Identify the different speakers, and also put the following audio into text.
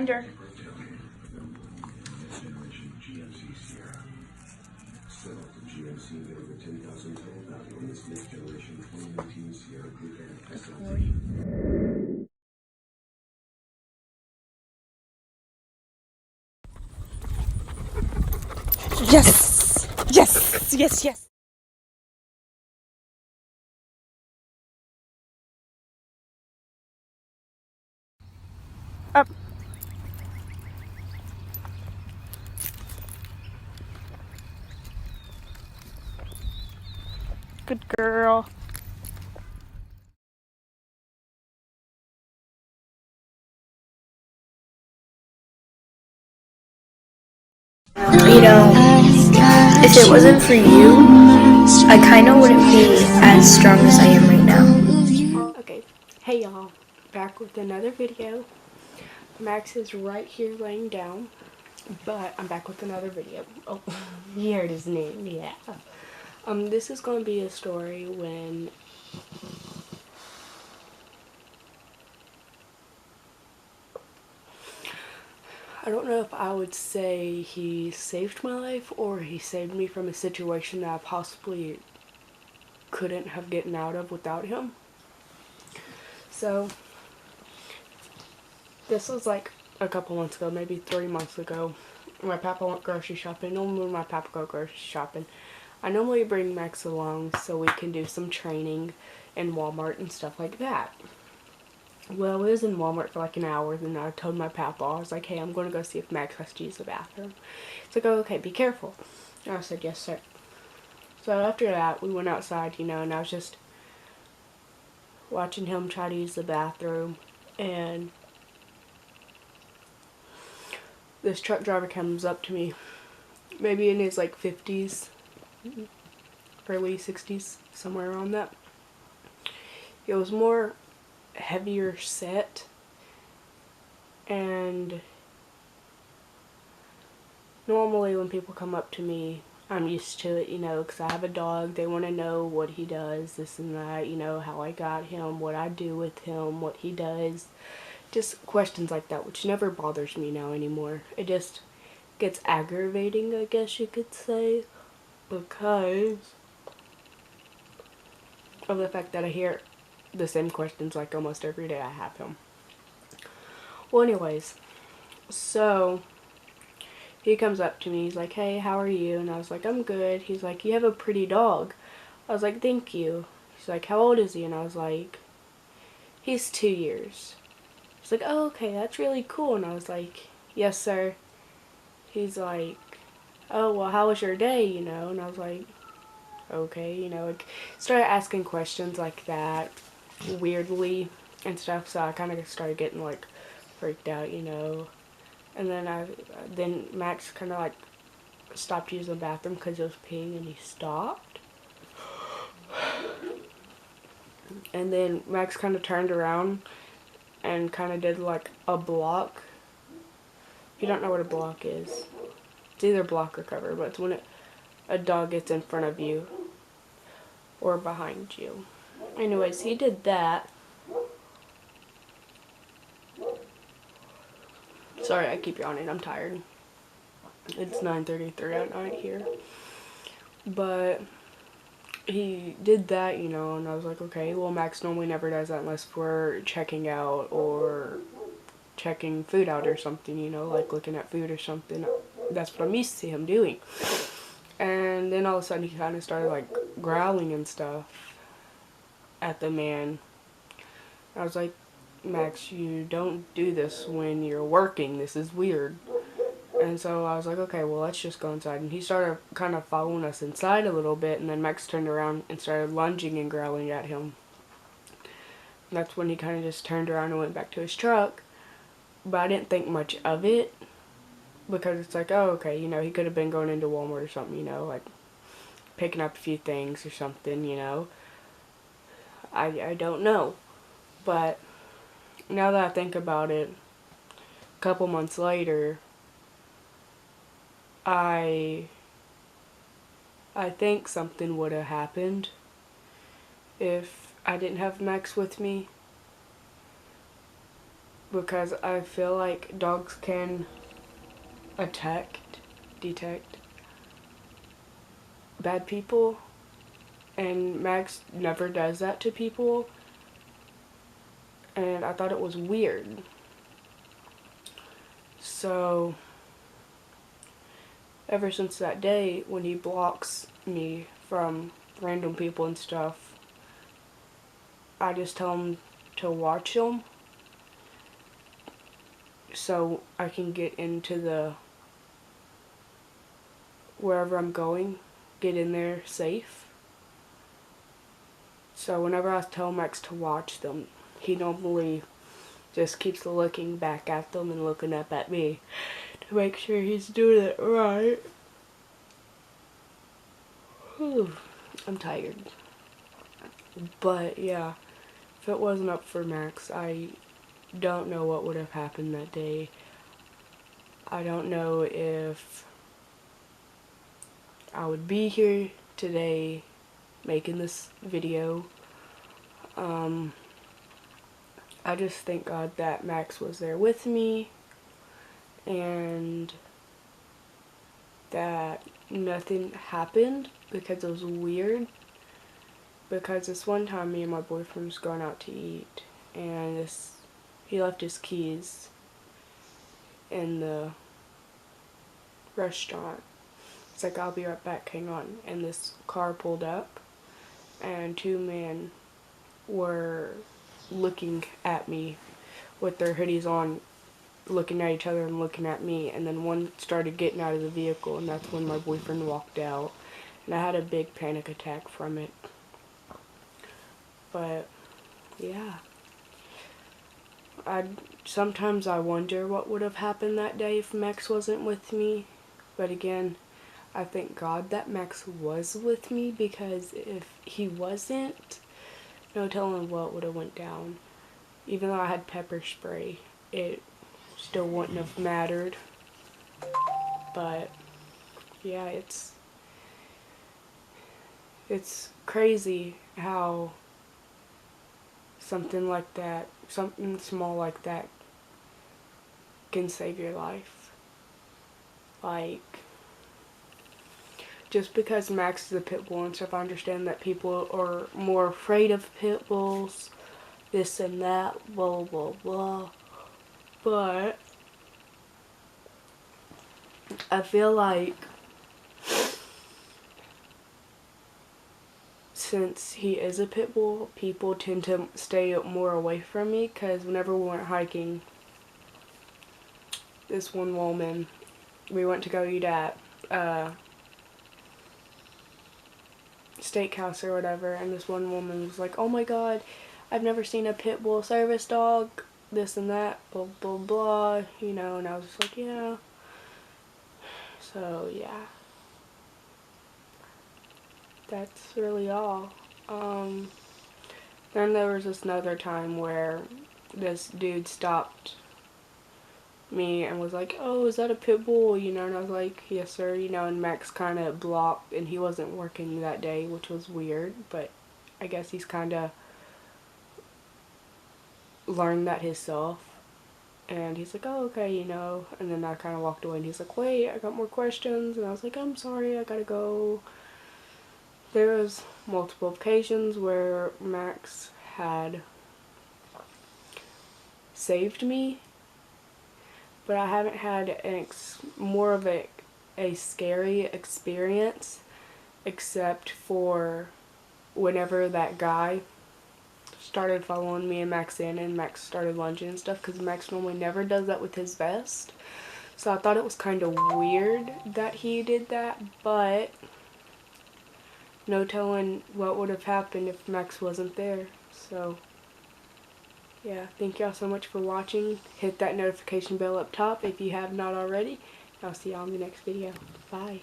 Speaker 1: behind her. Yes! Yes! Yes, yes! Up. Good girl.
Speaker 2: You know, if it wasn't for you, I kind of wouldn't be as strong as I am right now.
Speaker 3: Okay, hey y'all, back with another video. Max is right here laying down, but I'm back with another video. Oh, you heard his name, yeah. This is going to be a story when I don't know if I would say he saved my life or he saved me from a situation that I possibly couldn't have gotten out of without him. So, this was like a couple months ago, maybe 3 months ago. My papa went grocery shopping. Normally when my papa go grocery shopping, I normally bring Max along so we can do some training in Walmart and stuff like that. Well, we was in Walmart for like an hour, then I told my papa, I was like, hey, I'm going to go see if Max has to use the bathroom. He's like, oh, okay, be careful. And I said, yes, sir. So after that, we went outside, and I was just watching him try to use the bathroom, and this truck driver comes up to me, maybe in his like 50s, early 60s, somewhere around that. It was more heavier set, and normally when people come up to me, I'm used to it, because I have a dog. They want to know what he does, this and that, how I got him, what I do with him, what he does. Just questions like that, which never bothers me now anymore. It just gets aggravating, I guess you could say, because of the fact that I hear the same questions like almost every day I have him. Well, anyways, so he comes up to me, he's like, hey, how are you? And I was like, I'm good. He's like, you have a pretty dog. I was like, thank you. He's like, how old is he? And I was like, he's 2 years. He's like, oh, okay, that's really cool. And I was like, yes, sir. He's like, oh, well, how was your day, And I was like, okay, like, started asking questions like that, weirdly, and stuff, so I kind of started getting, like, freaked out, and then Max kind of, like, stopped using the bathroom because he was peeing, and he stopped, and then Max kind of turned around and kind of did, like, a block. If you don't know what a block is, it's either block or cover, but it's when a dog gets in front of you or behind you. Anyways, he did that. Sorry, I keep yawning. I'm tired. It's 9:33 at night here. But he did that, and I was like, okay, well, Max normally never does that unless we're checking out or checking food out or something, like looking at food or something. That's what I'm used to him doing. And then all of a sudden he kind of started, like, growling and stuff at the man. I was like, Max, you don't do this when you're working. This is weird. And so I was like, okay, well, let's just go inside. And he started kind of following us inside a little bit, and then Max turned around and started lunging and growling at him. And that's when he kind of just turned around and went back to his truck. But I didn't think much of it, because it's like, oh, okay, he could have been going into Walmart or something, like picking up a few things or something, I don't know. But now that I think about it, a couple months later, I think something would have happened if I didn't have Max with me. because I feel like dogs can detect bad people, and Max never does that to people, and I thought it was weird. So ever since that day when he blocks me from random people and stuff, I just tell him to watch him so I can get into the wherever I'm going, get in there safe. So whenever I tell Max to watch them, he normally just keeps looking back at them and looking up at me to make sure he's doing it right. Whew, I'm tired. But yeah, if it wasn't up for Max, I don't know what would have happened that day. I don't know if I would be here today making this video. I just thank God that Max was there with me and that nothing happened, because it was weird. Because this one time me and my boyfriend was going out to eat, and he left his keys in the restaurant. It's like, I'll be right back, hang on. And this car pulled up, and two men were looking at me with their hoodies on, looking at each other and looking at me, and then one started getting out of the vehicle, and that's when my boyfriend walked out, and I had a big panic attack from it. But yeah, sometimes I wonder what would have happened that day if Max wasn't with me. But again, I thank God that Max was with me, because if he wasn't, no telling what would have went down. Even though I had pepper spray, it still wouldn't have mattered. But yeah, it's crazy how something like that, something small like that, can save your life. Like, just because Max is a pit bull and stuff, I understand that people are more afraid of pit bulls, this and that, blah blah blah. But I feel like since he is a pit bull, people tend to stay more away from me, because whenever we went hiking, this one woman, we went to go eat at steakhouse or whatever, and this one woman was like, oh my god, I've never seen a pit bull service dog, this and that, blah blah blah, you know, and I was just like, yeah. So yeah, that's really all. Then there was this another time where this dude stopped me and was like, oh, is that a pit bull, you know, and I was like, yes sir, you know, and Max kind of blocked, and he wasn't working that day, which was weird, but I guess he's kind of learned that himself. And he's like, oh, okay, you know, and then I kind of walked away, and he's like, wait, I got more questions, and I was like, I'm sorry, I gotta go. There was multiple occasions where Max had saved me, but I haven't had more of a scary experience, except for whenever that guy started following me and Max in, and Max started lunging and stuff, because Max normally never does that with his vest. So I thought it was kind of weird that he did that, but no telling what would have happened if Max wasn't there. So yeah, thank y'all so much for watching. Hit that notification bell up top if you have not already. I'll see y'all in the next video. Bye.